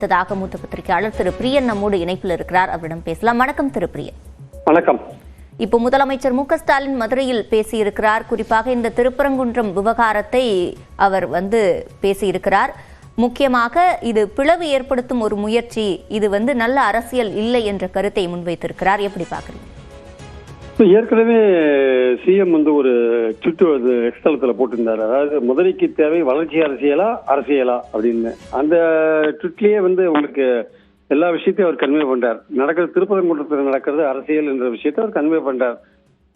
மூத்த பத்திரிகையாளர் திரு பிரியன் நம்மோடு இணைப்பில் இருக்கிறார். அவரிடம் பேசலாம். வணக்கம் திரு பிரியன். வணக்கம். இப்போ முதலமைச்சர் மு க ஸ்டாலின் மதுரையில் பேசியிருக்கிறார். குறிப்பாக இந்த திருப்பரங்குன்றம் விவகாரத்தை அவர் பேசியிருக்கிறார். முக்கியமாக இது பிளவு ஏற்படுத்தும் ஒரு முயற்சி, இது நல்ல அரசியல் இல்லை என்ற கருத்தை முன்வைத்திருக்கிறார். எப்படி பாக்குறீங்க? ஏற்கனவே சிஎம் ஒரு ட்விட்டர் எக்ஸ்தலத்துல போட்டிருந்தாரு. அதாவது மதுரைக்கு தேவை வளர்ச்சி அரசியலா அப்படின்னு. அந்த ட்விட்லயே உங்களுக்கு எல்லா விஷயத்தையும் அவர் கன்வே பண்றார். நடக்கிறது திருப்பரங்குன்றத்தில் நடக்கிறது அரசியல் என்ற விஷயத்தை அவர் கன்வே பண்றார்.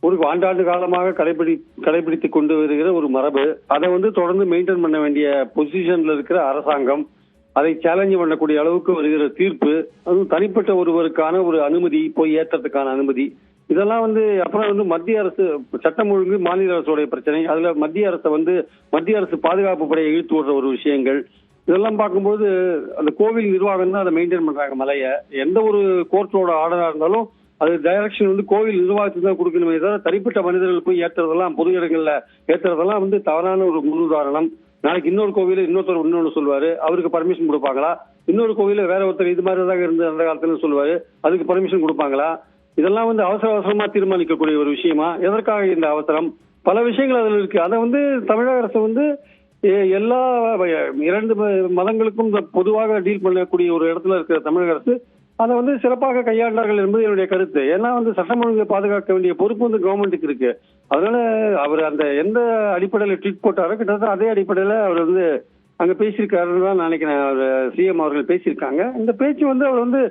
ஒரு ஆண்டாண்டு காலமாக கடைபிடித்து கொண்டு வருகிற ஒரு மரபு, அதை தொடர்ந்து மெயின்டைன் பண்ண வேண்டிய பொசிஷன்ல இருக்கிற அரசாங்கம், அதை சேலஞ்ச் பண்ணக்கூடிய அளவுக்கு வருகிற தீர்ப்பு, அதுவும் தனிப்பட்ட ஒருவருக்கான ஒரு அனுமதி, போய் ஏற்றத்துக்கான அனுமதி, இதெல்லாம் அப்புறம் மத்திய அரசு சட்டம் ஒழுங்கு மாநில அரசுடைய பிரச்சனை, அதுல மத்திய அரசு பாதுகாப்பு படையை இழுத்து விடுற ஒரு விஷயங்கள், இதெல்லாம் பார்க்கும்போது அந்த கோவில் நிர்வாகம் தான் அதை மெயின்டைன் பண்றாங்க. மலையை எந்த ஒரு கோர்ட்டோட ஆர்டரா இருந்தாலும் அது டைரக்ஷன் கோவில் நிர்வாகத்துக்கு தான் கொடுக்கணுமே தவிர தனிப்பட்ட மனிதர்கள் போய் ஏற்றுறதெல்லாம், பொது இடங்கள்ல ஏற்றுறதெல்லாம் தவறான ஒரு முன்னுதாரணம். நாளைக்கு இன்னொரு கோவில இன்னொன்னு சொல்லுவாரு, அவருக்கு பர்மிஷன் கொடுப்பாங்களா? இன்னொரு கோவில வேற ஒருத்தர் இது மாதிரி தான் இருந்து அந்த காலத்துல சொல்லுவாரு, அதுக்கு பர்மிஷன் கொடுப்பாங்களா? இதெல்லாம் அவசரமா தீர்மானிக்கக்கூடிய ஒரு விஷயமா? எதற்காக இந்த அவசரம்? பல விஷயங்கள் அதுல இருக்கு. அதை தமிழக அரசு எல்லா இரண்டு மதங்களுக்கும் பொதுவாக டீல் பண்ணக்கூடிய ஒரு இடத்துல இருக்கிற தமிழக அரசு அதை சிறப்பாக கையாண்டார்கள் என்பது என்னுடைய கருத்து. ஏன்னா சட்டம் ஒழுங்கை பாதுகாக்க வேண்டிய பொறுப்பு கவர்மெண்ட்டுக்கு இருக்கு. அதனால அவர் அந்த எந்த அடிப்படையில ட்வீட் போட்டாரோ கிட்டத்தட்ட அதே அடிப்படையில அவர் அங்க பேசியிருக்காருன்னு தான் நினைக்கிறேன். சிஎம் அவர்கள் பேசியிருக்காங்க. இந்த பேச்சு அவர்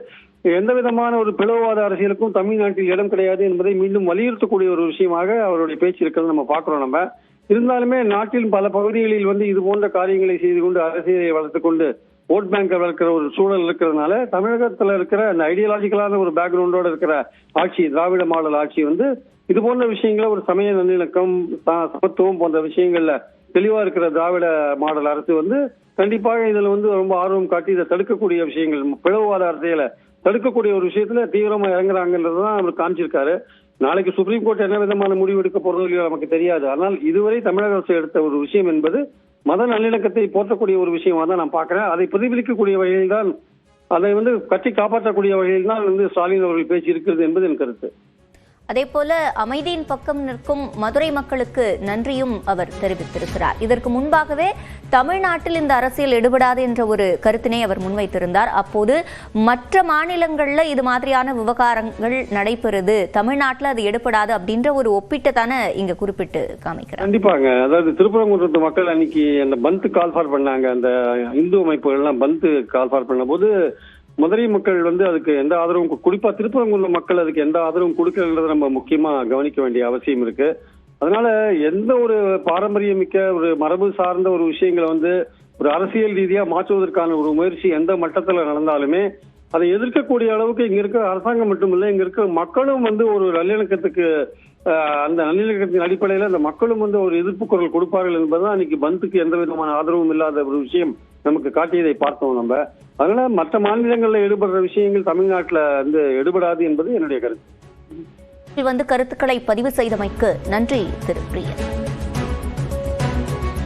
எந்த விதமான ஒரு பிளவுவாத அரசியலுக்கும் தமிழ்நாட்டில் இடம் கிடையாது என்பதை மீண்டும் வலியுறுத்தக்கூடிய ஒரு விஷயமாக அவருடைய பேச்சு இருக்கிறது நம்ம பாக்குறோம். நம்ம இருந்தாலுமே நாட்டின் பல பகுதிகளில் இது போன்ற காரியங்களை செய்து கொண்டு அரசியலை வளர்த்துக் கொண்டு ஓட் பேங்கை வளர்க்கிற ஒரு சூழல் இருக்கிறதுனால தமிழகத்துல இருக்கிற அந்த ஐடியாலஜிக்கலான ஒரு பேக்ரவுண்டோட இருக்கிற ஆட்சி, திராவிட மாடல் ஆட்சி இது போன்ற விஷயங்கள ஒரு சமய நல்லிணக்கம், சமத்துவம் போன்ற விஷயங்கள்ல தெளிவா இருக்கிற திராவிட மாடல் அரசு கண்டிப்பாக இதுல ரொம்ப ஆர்வம் காட்டி இதை தடுக்கக்கூடிய விஷயங்கள், பிளவுவாத அரசியலை தடுக்கக்கூடிய ஒரு விஷயத்துல தீவிரமா இறங்குறாங்கன்றதுதான் அவர் காமிச்சிருக்காரு. நாளைக்கு சுப்ரீம் கோர்ட் என்ன விதமான முடிவு எடுக்க போறது நமக்கு தெரியாது. ஆனால் இதுவரை தமிழக அரசு எடுத்த ஒரு விஷயம் என்பது மத நல்லிணக்கத்தை போற்றக்கூடிய ஒரு விஷயமா தான் நான் பாக்குறேன். அதை பிரதிபலிக்கக்கூடிய வகையில் தான், அதை கட்டி காப்பாற்றக்கூடிய வகையில் தான் ஸ்டாலின் அவர்கள் பேச்சு இருக்கிறது என்பது என் கருத்து. அதே போல அமைதியின் பக்கம் நிற்கும் மதுரை மக்களுக்கு நன்றியும் அவர் தெரிவித்திருக்கிறார். இதற்கு முன்பாகவே தமிழ்நாட்டில் இந்த அரசியல் எடுபடாது என்ற ஒரு கருத்தினை அவர் முன்வைத்திருந்தார். அப்போது மற்ற மாநிலங்கள்ல இது மாதிரியான விவகாரங்கள் நடைபெறுது, தமிழ்நாட்டில் அது எடுபடாது அப்படின்ற ஒரு ஒப்பிட்டு தானே இங்க குறிப்பிட்டு காமிக்கிறார். கண்டிப்பாக. அதாவது திருப்பரங்குன்றத்து மக்கள் அன்னைக்கு அந்த பந்த் கால்ஃபார் பண்ணாங்க. அந்த இந்து அமைப்புகள்லாம் பந்த் கால்ஃபார் பண்ண போது மதுரை மக்கள் அதுக்கு எந்த ஆதரவும், குறிப்பா திருப்பரங்குன்றம் மக்கள் அதுக்கு எந்த ஆதரவும் கொடுக்கறத நம்ம முக்கியமா கவனிக்க வேண்டிய அவசியம் இருக்கு. அதனால எந்த ஒரு பாரம்பரியம் மிக்க ஒரு மரபு சார்ந்த ஒரு விஷயங்களை ஒரு அரசியல் ரீதியா மாற்றுவதற்கான ஒரு முயற்சி எந்த மட்டத்துல நடந்தாலுமே அதை எதிர்க்கக்கூடிய அளவுக்கு இங்க இருக்க அரசாங்கம் மட்டுமில்லை, இங்க இருக்க மக்களும் ஒரு நல்லிணக்கத்துக்கு, அந்த நல்லிணக்கத்தின் அடிப்படையில அந்த மக்களும் ஒரு எதிர்ப்பு குரல் கொடுப்பார்கள் என்பதுதான் இன்னைக்கு பந்துக்கு எந்த விதமான ஆதரவும் இல்லாத ஒரு விஷயம் நமக்கு காட்டியதை பார்த்தோம் நம்ம. அதனால மற்ற மாநிலங்களில் ஈடுபடுற விஷயங்கள் தமிழ்நாட்டில் எடுபடாது என்பது என்னுடைய கருத்து. கருத்துக்களை பதிவு செய்தமைக்கு நன்றி திரு பிரியன்.